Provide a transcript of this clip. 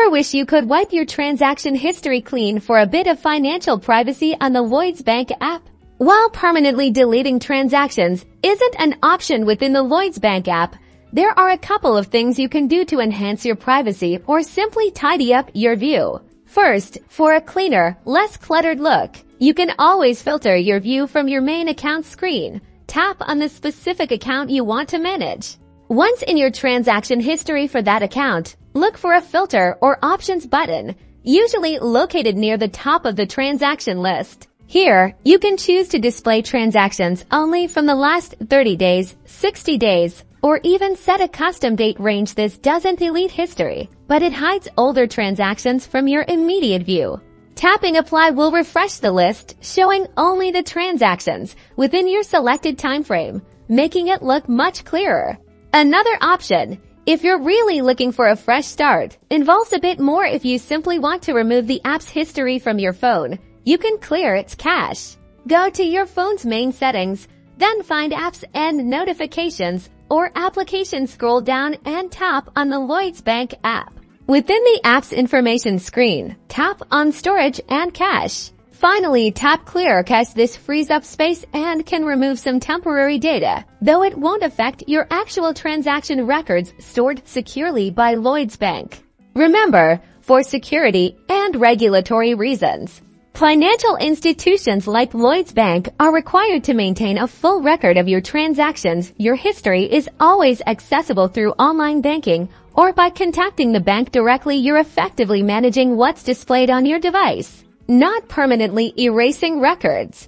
Ever wish you could wipe your transaction history clean for a bit of financial privacy on the Lloyds Bank app? While permanently deleting transactions isn't an option within the Lloyds Bank app, there are a couple of things you can do to enhance your privacy or simply tidy up your view. First, for a cleaner, less cluttered look, you can always filter your view from your main account screen. Tap on the specific account you want to manage. Once in your transaction history for that account, look for a filter or options button, usually located near the top of the transaction list. Here, you can choose to display transactions only from the last 30 days, 60 days, or even set a custom date range. This doesn't delete history, but it hides older transactions from your immediate view. Tapping Apply will refresh the list, showing only the transactions within your selected time frame, making it look much clearer. Another option, if you're really looking for a fresh start, involves a bit more. If you simply want to remove the app's history from your phone, you can clear its cache. Go to your phone's main settings, then find Apps and Notifications or Applications. Scroll down and tap on the Lloyds Bank app. Within the app's information screen, tap on Storage and Cache. Finally, tap Clear Cache. This frees up space and can remove some temporary data, though it won't affect your actual transaction records stored securely by Lloyds Bank. Remember, for security and regulatory reasons, financial institutions like Lloyds Bank are required to maintain a full record of your transactions. Your history is always accessible through online banking or by contacting the bank directly. You're effectively managing what's displayed on your device, not permanently erasing records.